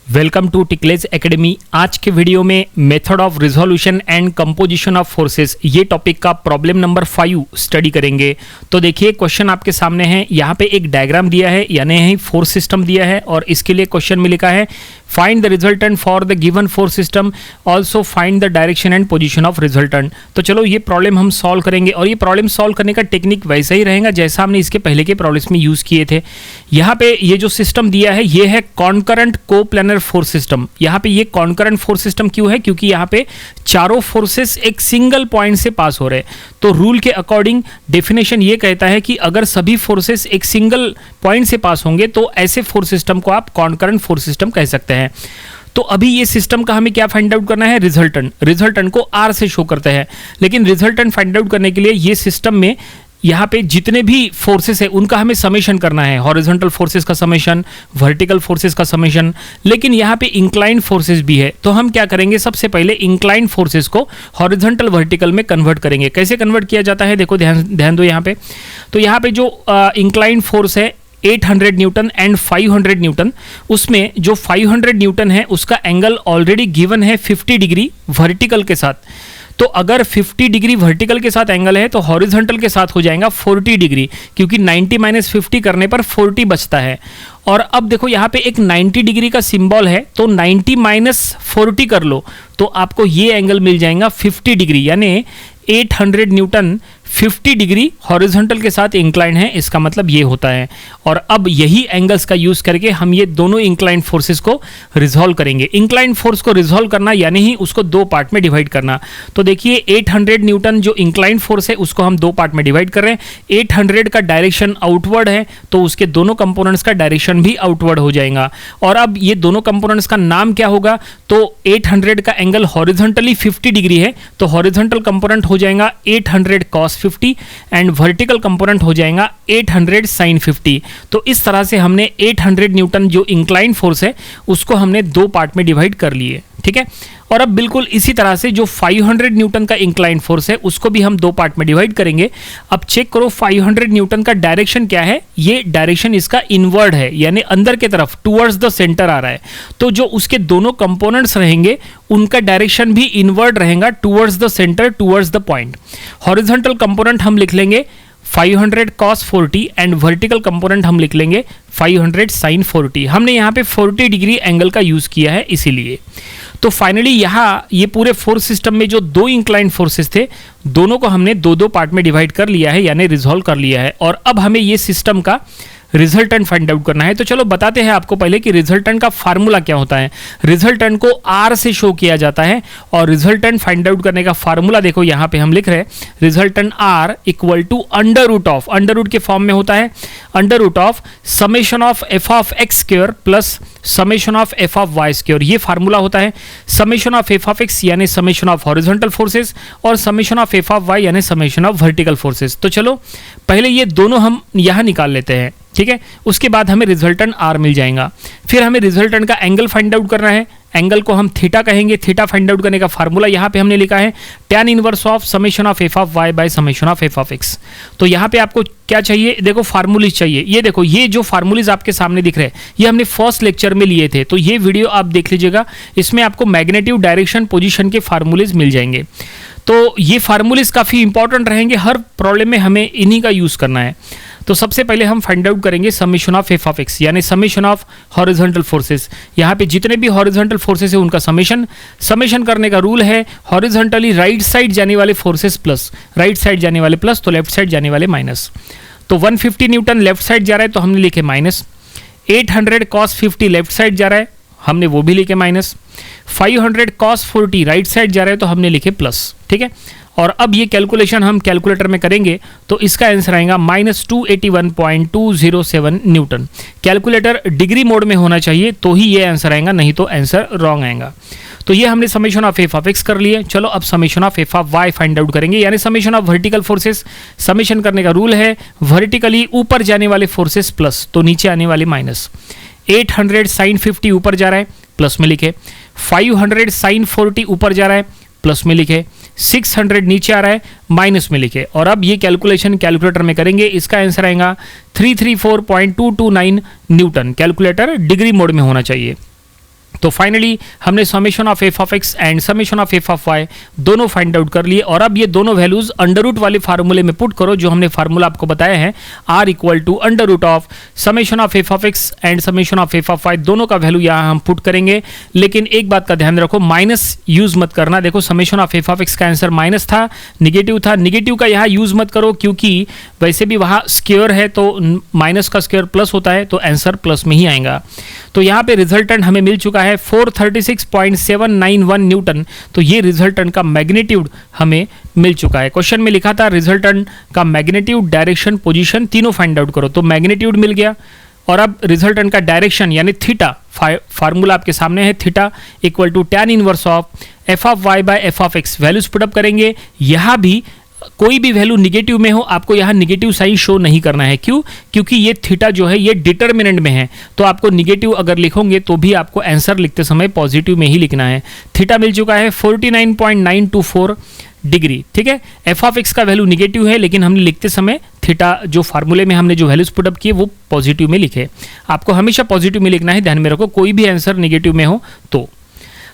Welcome to टिकलेज academy. आज के video में method of resolution and composition of forces ये टॉपिक का प्रॉब्लम नंबर 5 स्टडी करेंगे। तो देखिए क्वेश्चन आपके सामने है, यहाँ पे एक डायग्राम दिया है यानी यही फोर्स सिस्टम दिया है और इसके लिए क्वेश्चन में लिखा है find the resultant for the given force system, also find the direction and position of resultant. तो चलो ये प्रॉब्लम हम सॉल्व करेंगे और ये प्रॉब्लम सॉल्व करने का टेक्निक वैसा ही रहेगा जैसा हमने इसके पहले के प्रॉब्लम्स में यूज किए थे। यहाँ पे ये जो सिस्टम दिया है ये है कॉन्करेंट कोप्लेनर फोर्स सिस्टम। यहाँ पे ये कॉन्करेंट फोर्स सिस्टम क्यों है? क्योंकि यहाँ पे चारों फोर्सेस एक सिंगल पॉइंट से पास हो रहे हैं। तो रूल के अकॉर्डिंग डेफिनेशन ये कहता है कि अगर सभी फोर्सेस एक सिंगल पॉइंट से पास होंगे तो ऐसे फोर्स सिस्टम को आप कॉन्करेंट फोर्स सिस्टम कह सकते हैं। तो अभी ये सिस्टम का हमें क्या फाइंड आउट करना है? रिजल्टेंट। रिजल्टेंट को आर से शो करते हैं, लेकिन रिजल्टेंट फाइंड आउट करने के लिए ये सिस्टम में यहाँ पे जितने भी फोर्सेस है उनका हमें समेशन करना है। हॉरिजॉन्टल फोर्सेस का समेशन, वर्टिकल फोर्सेस का समेशन, लेकिन यहाँ पे इंक्लाइंड फोर्सेस भी है। तो हम क्या करेंगे, सबसे पहले इंक्लाइंड फोर्सेस को हॉरिजॉन्टल वर्टिकल में कन्वर्ट करेंगे। कैसे कन्वर्ट किया जाता है देखो, ध्यान दो यहाँ पे। तो यहाँ पे जो इंक्लाइंड फोर्स है 800 न्यूटन एंड 500 न्यूटन, उसमें जो 500 न्यूटन है उसका एंगल ऑलरेडी गिवन है 50 डिग्री वर्टिकल के साथ। तो अगर 50 डिग्री वर्टिकल के साथ एंगल है तो हॉरिजॉन्टल के साथ हो जाएगा 40 डिग्री, क्योंकि 90 - 50 करने पर 40 बचता है। और अब देखो यहाँ पे एक 90 डिग्री का सिंबल है, तो 90 - 40 कर लो तो आपको ये एंगल मिल जाएगा 50 डिग्री, यानी 800 न्यूटन 50 डिग्री हॉरिजॉन्टल के साथ इंक्लाइन है। इसका मतलब ये होता है। और अब यही एंगल्स का यूज करके हम ये दोनों इंक्लाइन फोर्सेस को रिजॉल्व करेंगे। इंक्लाइन फोर्स को रिजॉल्व करना यानी ही उसको दो पार्ट में डिवाइड करना। तो देखिए 800 न्यूटन जो इंक्लाइन फोर्स है उसको हम दो पार्ट में डिवाइड कर रहे हैं। 800 का डायरेक्शन आउटवर्ड है तो उसके दोनों कंपोनेंट्स का डायरेक्शन भी आउटवर्ड हो जाएगा। और अब ये दोनों कंपोनेंट्स का नाम क्या होगा? तो 800 का एंगल हॉरिजॉन्टली 50 डिग्री है तो हॉरिजॉन्टल कंपोनेंट हो जाएगा 800 cos 50 एंड वर्टिकल कंपोनेंट हो जाएगा 800 sin 50। तो इस तरह से हमने 800 न्यूटन जो इंक्लाइन फोर्स है उसको हमने दो पार्ट में डिवाइड कर लिए, ठीक है। और अब बिल्कुल इसी तरह से जो 500 न्यूटन का इंक्लाइन फोर्स है उसको भी हम दो पार्ट में डिवाइड करेंगे। अब चेक करो 500 न्यूटन का डायरेक्शन क्या है? ये डायरेक्शन इसका इनवर्ड है, यानी अंदर के तरफ टुवर्ड्स द सेंटर आ रहा है। तो जो उसके दोनों कंपोनेंट्स रहेंगे उनका डायरेक्शन भी इनवर्ड रहेगा, towards the centre, towards the point. Horizontal component हम लिख लेंगे 500 cos 40 एंड वर्टिकल कंपोनेंट हम लिख लेंगे 500 sin 40। हमने यहाँ पे 40 डिग्री एंगल का यूज किया है इसीलिए। तो फाइनली यहाँ ये पूरे फोर्स सिस्टम में जो दो इंक्लाइन फोर्सेस थे दोनों को हमने दो दो पार्ट में डिवाइड कर लिया है, यानी रिजॉल्व कर लिया है। और अब हमें ये सिस्टम का रिजल्टेंट फाइंड आउट करना है। तो चलो बताते हैं आपको पहले कि रिजल्टेंट का फार्मूला क्या होता है। रिजल्टेंट को आर से शो किया जाता है और रिजल्टेंट फाइंड आउट करने का फार्मूला देखो यहाँ पे हम लिख रहे हैं resultant R equal to under root of, under root के फॉर्म में होता है under root of summation of F of X square plus summation of F of Y square. ये फार्मूला होता है। Summation of F of X यानी summation of horizontal forces और summation of F of Y यानी summation of vertical forces. तो चलो पहले ये दोनों हम यहाँ निकाल लेते हैं, ठीक है। उसके बाद हमें रिजल्टेंट आर मिल जाएगा। फिर हमें रिजल्टेंट का एंगल फाइंड आउट करना है। एंगल को हम थीटा कहेंगे। थीटा फाइंड आउट करने का फार्मूला यहाँ पे हमने लिखा है tan inverse of summation of F of Y by summation of F of X. तो यहाँ पे आपको क्या चाहिए? देखो फार्मूलीज चाहिए। ये देखो ये जो फार्मूलीज आपके सामने दिख रहे हैं ये हमने फर्स्ट लेक्चर में लिए थे, तो ये वीडियो आप देख लीजिएगा। इसमें आपको मैग्नेटिक डायरेक्शन पोजिशन के फार्मूलीज मिल जाएंगे। तो ये फार्मूलीज काफ़ी इंपॉर्टेंट रहेंगे, हर प्रॉब्लम में हमें इन्हीं का यूज़ करना है। तो सबसे पहले हम फाइंड आउट करेंगे summation of F of X यानी समेशन ऑफ हॉरिजॉन्टल फोर्सेस। यहाँ पे जितने भी हॉरिजॉन्टल फोर्सेस है उनका समेशन करने का रूल है हॉरिजॉन्टली राइट साइड जाने वाले फोर्सेस प्लस राइट साइड जाने वाले प्लस, तो लेफ्ट साइड जाने वाले माइनस। तो 150 न्यूटन लेफ्ट साइड जा रहा है तो हमने लिखे माइनस। 800 cos 50 लेफ्ट साइड जा रहा है हमने वो भी लिखे माइनस। 500 cos 40 राइट साइड जा रहा है तो हमने लिखे प्लस, ठीक है। और अब ये कैलकुलेशन हम कैलकुलेटर में करेंगे तो इसका आंसर आएगा -281.207 न्यूटन। कैलकुलेटर डिग्री मोड में होना चाहिए तो ही ये आंसर आएगा, नहीं तो आंसर रॉन्ग आएगा। तो ये हमने summation of F of X कर लिए। चलो अब summation of F of Y find out करेंगे, यानी summation of vertical forces. Summation करने का रूल है वर्टिकली ऊपर जाने वाले फोर्सेस प्लस, तो नीचे आने वाले माइनस। 800 sin 50 ऊपर जा रहा है प्लस में लिखे, 500 sin 40 ऊपर जा रहा है प्लस में लिखे, 600 नीचे आ रहा है माइनस में लिखे। और अब ये कैलकुलेशन कैलकुलेटर में करेंगे, इसका आंसर आएगा 334.229 न्यूटन। कैलकुलेटर डिग्री मोड में होना चाहिए। तो फाइनली हमने summation of F of X and summation of F of Y दोनों फाइंड आउट कर लिए और अब ये दोनों वैल्यूज अंडर रूट वाले फार्मूले में पुट करो जो हमने फार्मूला आपको बताया है, R equal to under root of summation of F of X and summation of F of Y, दोनों का वैल्यू यहाँ हम पुट करेंगे। लेकिन एक बात का ध्यान रखो, माइनस यूज मत करना। देखो summation of F of X का आंसर माइनस था, निगेटिव का यहाँ यूज मत करो क्योंकि वैसे भी वहाँ स्क्वायर है तो माइनस का स्क्वायर प्लस होता है तो आंसर प्लस में ही आएगा। तो यहाँ पे रिजल्टेंट हमें मिल चुका है 436.791 न्यूटन, तो ये रिजल्टेंट का मैग्नीट्यूड हमें मिल चुका है। क्वेश्चन में लिखा था रिजल्टेंट का मैग्नीट्यूड, डायरेक्शन, पोजीशन तीनों फाइंड आउट करो, तो मैग्नीट्यूड मिल गया। और अब रिजल्टेंट का डायरेक्शन यानी थीटा, फार्मूला आपके सामने है, theta equal to tan inverse of F of Y by F of X, values put up करेंगे। यहाँ भी कोई भी वैल्यू निगेटिव में हो आपको यहाँ निगेटिव साइन शो नहीं करना है। क्यों? क्योंकि ये थीटा जो है ये डिटर्मिनेंट में है, तो आपको निगेटिव अगर लिखोगे तो भी आपको आंसर लिखते समय पॉजिटिव में ही लिखना है। थीटा मिल चुका है 49.924 डिग्री, ठीक है। एफ ऑफ एक्स का वैल्यू निगेटिव है लेकिन हमने लिखते समय थीटा जो फार्मूले में हमने जो वैल्यूज पुटअप किए वो पॉजिटिव में लिखे। आपको हमेशा पॉजिटिव में लिखना है, ध्यान में रखो, कोई भी आंसर निगेटिव में हो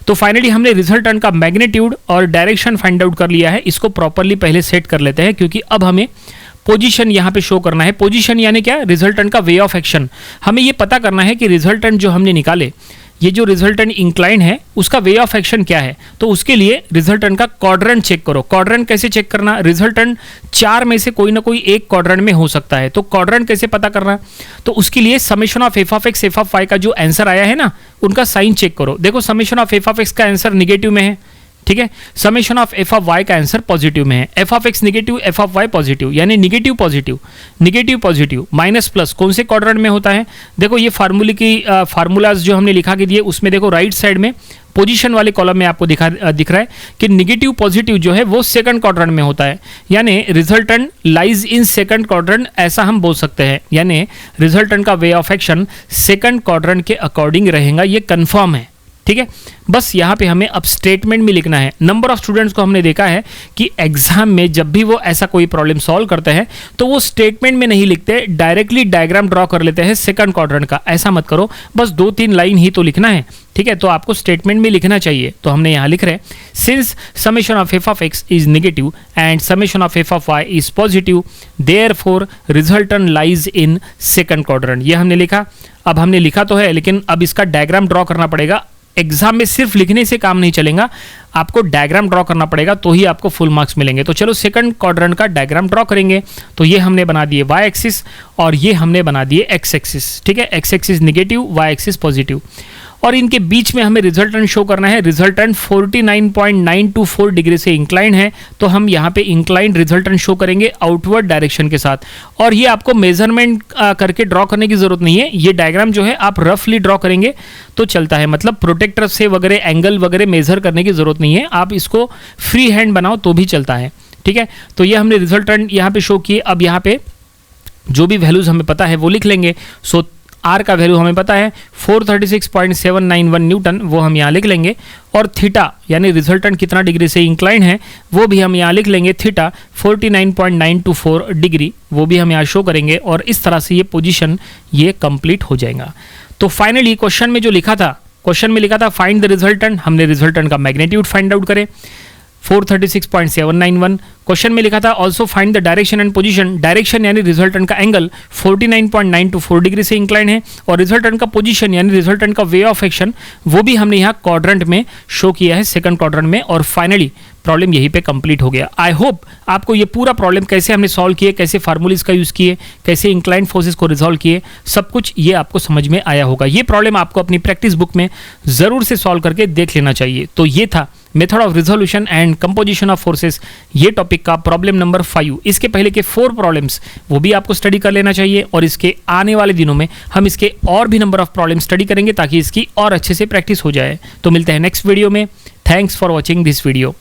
तो फाइनली हमने रिजल्टेंट का मैग्नीट्यूड और डायरेक्शन फाइंड आउट कर लिया है। इसको प्रॉपरली पहले सेट कर लेते हैं क्योंकि अब हमें पोजीशन यहाँ पे शो करना है। पोजीशन यानी क्या? रिजल्टेंट का वे ऑफ एक्शन। हमें ये पता करना है कि रिजल्टेंट जो हमने निकाले, ये जो रिजल्टेंट इंक्लाइन है उसका वे ऑफ एक्शन क्या है। तो उसके लिए रिजल्टेंट का क्वाड्रेंट चेक करो। क्वाड्रेंट कैसे चेक करना? रिजल्टेंट 4 में से कोई ना कोई एक क्वाड्रेंट में हो सकता है, तो क्वाड्रेंट कैसे पता करना? तो उसके लिए summation of F of X F of Y का जो आंसर आया है ना, उनका साइन चेक करो। देखो summation of F of X का आंसर निगेटिव में है, ठीक है। Summation of F of Y का आंसर पॉजिटिव में है। F of X negative, F of Y positive, यानी negative positive, negative positive, minus plus कौन से क्वाड्रेंट में होता है? देखो ये फार्मूलाज जो हमने लिखा के दिए उसमें देखो राइट साइड में पोजीशन वाले कॉलम में आपको दिख रहा है कि निगेटिव पॉजिटिव जो है वो सेकंड क्वाड्रेंट में होता है, यानी resultant lies in second quadrant, ऐसा हम बोल सकते हैं। यानी रिजल्टेंट का way of action second quadrant के अकॉर्डिंग रहेगा, ये कंफर्म है, ठीक है। बस यहाँ पे हमें अब स्टेटमेंट में लिखना है। नंबर ऑफ स्टूडेंट्स को हमने देखा है कि एग्जाम में जब भी वो ऐसा कोई प्रॉब्लम सॉल्व करते हैं तो वो स्टेटमेंट में नहीं लिखते, डायरेक्टली डायग्राम ड्रॉ कर लेते हैं सेकंड क्वाड्रेंट का। ऐसा मत करो, बस 2-3 लाइन ही तो लिखना है, ठीक है। तो आपको स्टेटमेंट में लिखना चाहिए। तो हमने यहाँ लिख रहे हैं since summation of F of X is negative and summation of F of Y is positive, therefore resultant lies in second quadrant. ये हमने लिखा। अब हमने लिखा तो है लेकिन अब इसका डायग्राम ड्रॉ करना पड़ेगा। एग्जाम में सिर्फ लिखने से काम नहीं चलेगा, आपको डायग्राम ड्रॉ करना पड़ेगा तो ही आपको फुल मार्क्स मिलेंगे। तो चलो सेकंड क्वाड्रेंट का डायग्राम ड्रॉ करेंगे। तो ये हमने बना दिए वाई एक्सिस और ये हमने बना दिए एक्स एक्सिस, ठीक है। X axis negative, Y axis positive, और इनके बीच में हमें रिजल्टेंट शो करना है। रिजल्टेंट 49.924 डिग्री से इंक्लाइन है, तो हम यहाँ पे इंक्लाइन रिजल्टेंट शो करेंगे आउटवर्ड डायरेक्शन के साथ। और ये आपको मेजरमेंट करके ड्रॉ करने की जरूरत नहीं है, ये डायग्राम जो है आप रफली ड्रॉ करेंगे तो चलता है। मतलब प्रोटेक्टर से वगैरह एंगल वगैरह मेजर करने की जरूरत नहीं है, आप इसको फ्री हैंड बनाओ तो भी चलता है, ठीक है। तो ये हमने रिजल्टेंट यहाँ पे शो किए। अब यहाँ पे जो भी वैल्यूज हमें पता है वो लिख लेंगे। सो आर का वैल्यू हमें पता है 436.791 न्यूटन, वो हम यहाँ लिख लेंगे। और थीटा यानी रिजल्टेंट कितना डिग्री से इंक्लाइन है वो भी हम यहाँ लिख लेंगे। थीटा 49.924 डिग्री, वो भी हम यहाँ शो करेंगे। और इस तरह से ये पोजीशन ये कंप्लीट हो जाएगा। तो फाइनली क्वेश्चन में जो लिखा था, क्वेश्चन में लिखा था फाइंड द रिजल्टेंट, हमने रिजल्टेंट का मैग्नीट्यूड फाइंड आउट करें 436.791। क्वेश्चन में लिखा था also find the direction and position, direction यानी रिजल्टेंट का एंगल 49.924 डिग्री से इंक्लाइन है। और रिजल्टेंट का पोजीशन यानी रिजल्टेंट का वे ऑफ एक्शन वो भी हमने यहाँ क्वाड्रेंट में शो किया है, सेकंड क्वाड्रेंट में। और फाइनली प्रॉब्लम यहीं पे कंप्लीट हो गया। आई होप आपको ये पूरा प्रॉब्लम कैसे हमने सॉल्व किए, कैसे फार्मूलीज का यूज़ किए, कैसे इंक्लाइन फोर्सेस को रिजॉल्व किए, सब कुछ ये आपको समझ में आया होगा। ये प्रॉब्लम आपको अपनी प्रैक्टिस बुक में ज़रूर से सॉल्व करके देख लेना चाहिए। तो ये था method of resolution and composition of forces, ये टॉपिक का प्रॉब्लम नंबर 5। इसके पहले के 4 प्रॉब्लम्स वो भी आपको स्टडी कर लेना चाहिए और इसके आने वाले दिनों में हम इसके और भी नंबर ऑफ प्रॉब्लम स्टडी करेंगे ताकि इसकी और अच्छे से प्रैक्टिस हो जाए। तो मिलते हैं नेक्स्ट वीडियो में। Thanks for watching this video.